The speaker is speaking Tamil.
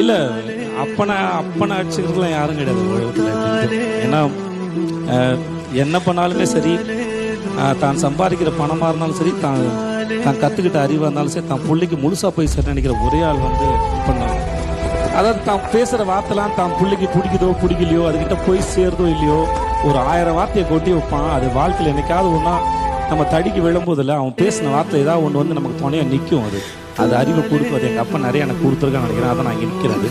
இல்லை அப்பனை அடிச்சுக்கிறதுலாம் யாரும் கிடையாது உலகத்தில். ஏன்னா என்ன பண்ணாலுமே சரி, தான் சம்பாதிக்கிற பணமாக இருந்தாலும் சரி, தான் கற்றுக்கிட்ட அறிவாக இருந்தாலும் சரி, தான் பிள்ளைக்கு முழுசாக போய் சரி நினைக்கிற ஒரே ஆள் வந்து பண்ணாங்க. அதாவது தான் பேசுகிற வார்த்தைலாம் தான் பிள்ளைக்கு பிடிக்குதோ பிடிக்கலையோ, அதுக்கிட்ட போய் சேருதோ இல்லையோ, ஒரு 1000 வார்த்தையை கொட்டி வைப்பான். அது வாழ்க்கையில் என்னைக்காவது ஒன்றா நம்ம தடிக்கு விழும்போதில்ல, அவன் பேசின வார்த்தை ஏதாவது ஒன்று வந்து நமக்கு துணையாக நிற்கும். அது அறிவை கொடுக்கும். அது எங்கள் அப்பா நிறைய எனக்கு கொடுத்துருக்கான்னு நினைக்கிறேன். அதை நான் இங்கே நிற்கிறேன்.